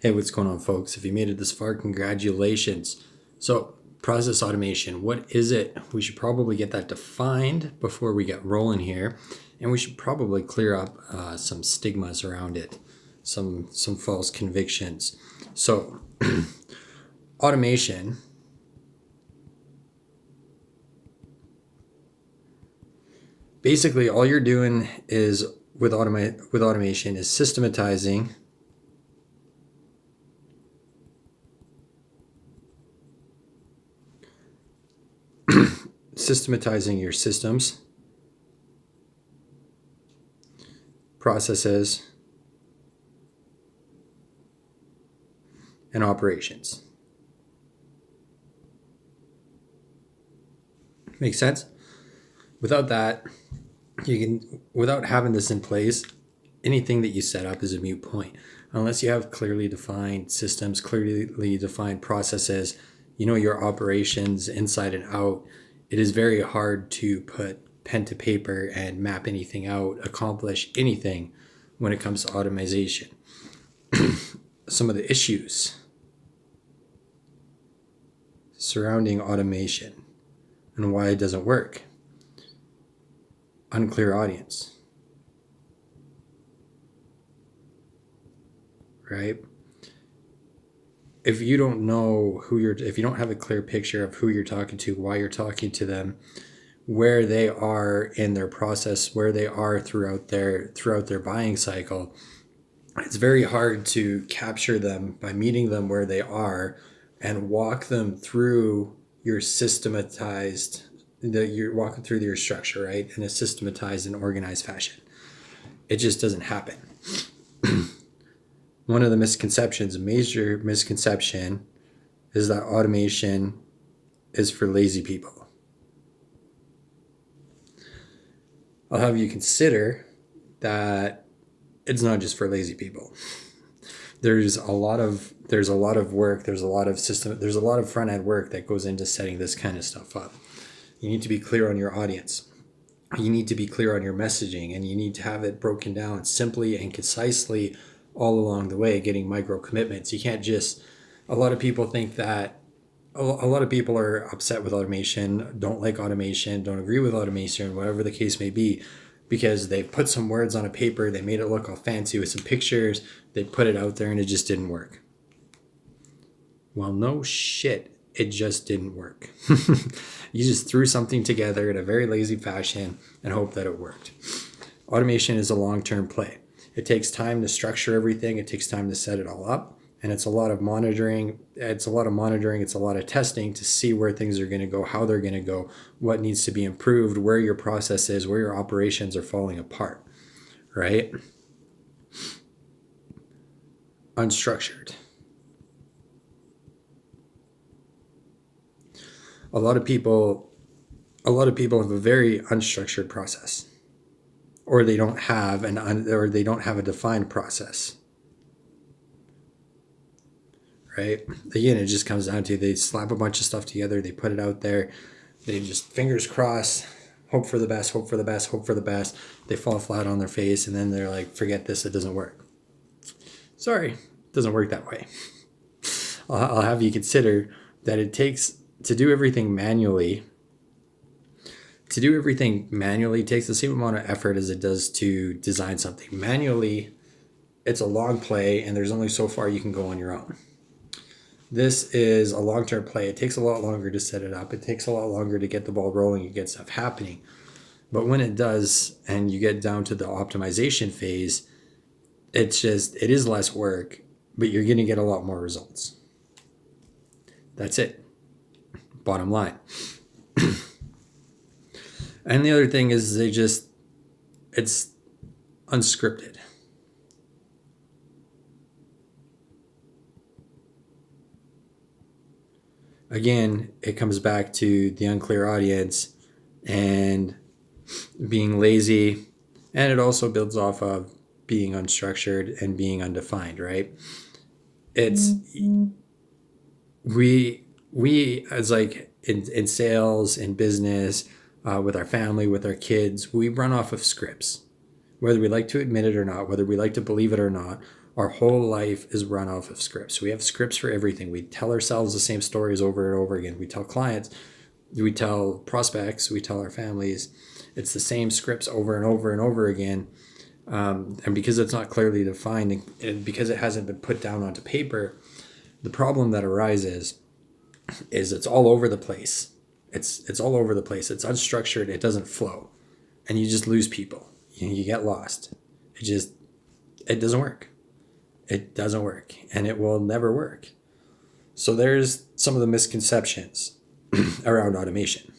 Hey, what's going on, folks? If you made it this far, congratulations. So, process automation, what is it? We should probably get that defined before we get rolling here, and we should probably clear up some stigmas around it, some false convictions. So, automation. Basically, all you're doing is with automation is systematizing your systems, processes, and operations. Make sense? Without that, without having this in place, anything that you set up is a moot point. Unless you have clearly defined systems, clearly defined processes, you know your operations inside and out, it is very hard to put pen to paper and map anything out, accomplish anything when it comes to automation. Some of the issues surrounding automation and why it doesn't work. Unclear audience, right? If you don't know if you don't have a clear picture of who you're talking to, why you're talking to them, where they are in their process, where they are throughout their buying cycle, it's very hard to capture them by meeting them where they are and walk them through your systematized you're walking through your structure, right, in a systematized and organized fashion. It just doesn't happen. One of the misconceptions, a major misconception, is that automation is for lazy people. I'll have you consider that it's not just for lazy people. There's a lot of work, there's a lot of front end work that goes into setting this kind of stuff up. You need to be clear on your audience. You need to be clear on your messaging, and you need to have it broken down simply and concisely all along the way, getting micro commitments. You can't just, a lot of people think that, a lot of people are upset with automation, don't like automation, don't agree with automation, whatever the case may be, because they put some words on a paper, they made it look all fancy with some pictures, they put it out there and it just didn't work. Well, no shit, it just didn't work. You just threw something together in a very lazy fashion and hoped that it worked. Automation is a long-term play. It takes time to structure everything. It takes time to set it all up. And it's a lot of monitoring. It's a lot of testing to see where things are going to go, how they're going to go, what needs to be improved, where your process is, where your operations are falling apart, right? Unstructured. A lot of people have a very unstructured process, or they don't have a defined process, right? Again, it just comes down to they slap a bunch of stuff together, they put it out there, they just fingers crossed, hope for the best, hope for the best, hope for the best. They fall flat on their face, and then they're like, forget this, it doesn't work. Sorry, it doesn't work that way. I'll have you consider that it takes to do everything manually. To do everything manually takes the same amount of effort as it does to design something. Manually, it's a long play, and there's only so far you can go on your own. This is a long-term play. It takes a lot longer to set it up. It takes a lot longer to get the ball rolling and get stuff happening. But when it does, and you get down to the optimization phase, it is less work, but you're going to get a lot more results. That's it. Bottom line. And the other thing is it's unscripted. Again, it comes back to the unclear audience and being lazy, and it also builds off of being unstructured and being undefined, right? It's we as like in sales, in business, with our family, with our kids, we run off of scripts. Whether we like to admit it or not, whether we like to believe it or not, Our whole life is run off of scripts. We have scripts for everything. We tell ourselves the same stories over and over again. We tell clients, we tell prospects, we tell our families. It's the same scripts over and over and over again. And because it's not clearly defined and because it hasn't been put down onto paper, the problem that arises is it's all over the place. It's all over the place. It's unstructured. It doesn't flow. And you just lose people. You get lost. It doesn't work. It doesn't work. And it will never work. So there's some of the misconceptions around automation.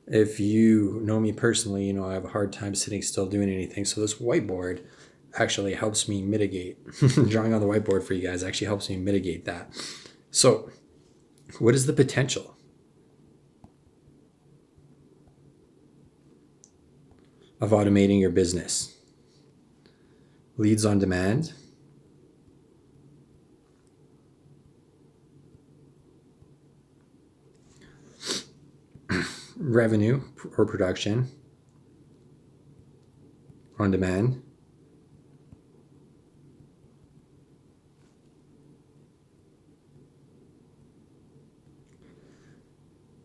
If you know me personally, you know I have a hard time sitting still doing anything. So this whiteboard actually helps me mitigate. Drawing on the whiteboard for you guys actually helps me mitigate that. So what is the potential of automating your business? Leads on demand, revenue or production on demand,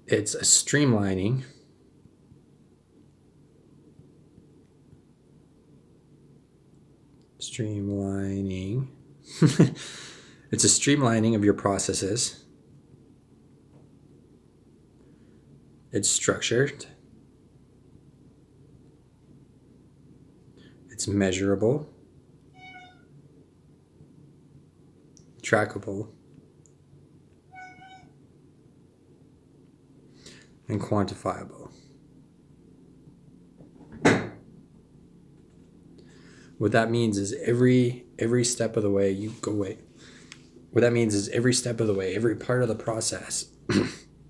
it's a streamlining it's a streamlining of your processes. It's structured. It's measurable, trackable, and quantifiable. What that means is every step of the way you go away. What that means is every step of the way, every part of the process,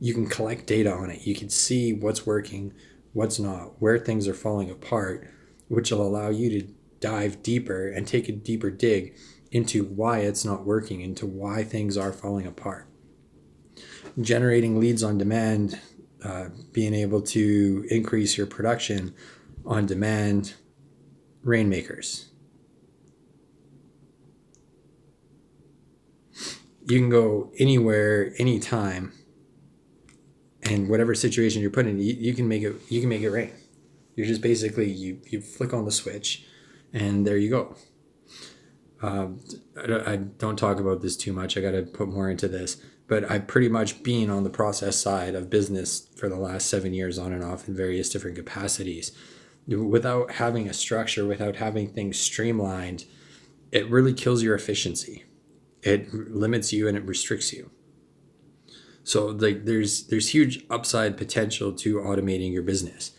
you can collect data on it. You can see what's working, what's not, where things are falling apart, which will allow you to dive deeper and take a deeper dig into why it's not working, into why things are falling apart. Generating leads on demand, being able to increase your production on demand, rainmakers. You can go anywhere, anytime, and whatever situation you're put in, you can make it rain. You're just basically you flick on the switch, and there you go. I don't talk about this too much. I got to put more into this, but I've pretty much been on the process side of business for the last 7 years, on and off in various different capacities. Without having a structure, without having things streamlined, it really kills your efficiency. It limits you and it restricts you. So there's huge upside potential to automating your business.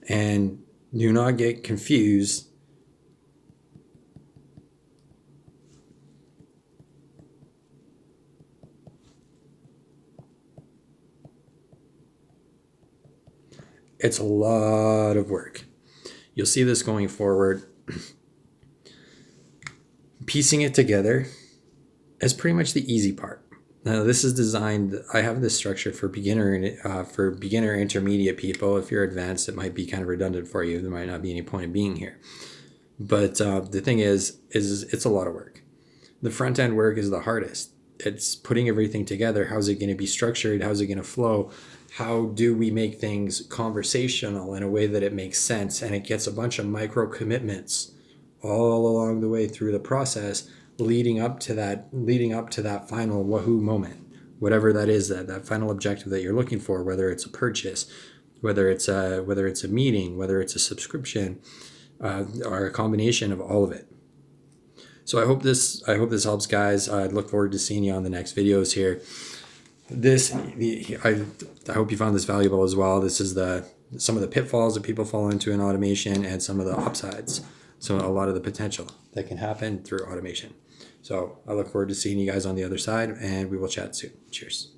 And do not get confused. It's a lot of work. You'll see this going forward. Piecing it together is pretty much the easy part. Now, this is designed, I have this structure for beginner, intermediate people. If you're advanced, it might be kind of redundant for you. There might not be any point in being here. But the thing is it's a lot of work. The front end work is the hardest. It's putting everything together. How's it going to be structured? How's it going to flow? How do we make things conversational in a way that it makes sense and it gets a bunch of micro commitments all along the way through the process, leading up to that final wahoo moment, whatever that is, that final objective that you're looking for, whether it's a purchase, whether it's a meeting, whether it's a subscription, or a combination of all of it. So I hope this helps, guys. I look forward to seeing you on the next videos here. I hope you found this valuable as well. This is some of the pitfalls that people fall into in automation and some of the upsides. So a lot of the potential that can happen through automation. So I look forward to seeing you guys on the other side, and we will chat soon. Cheers.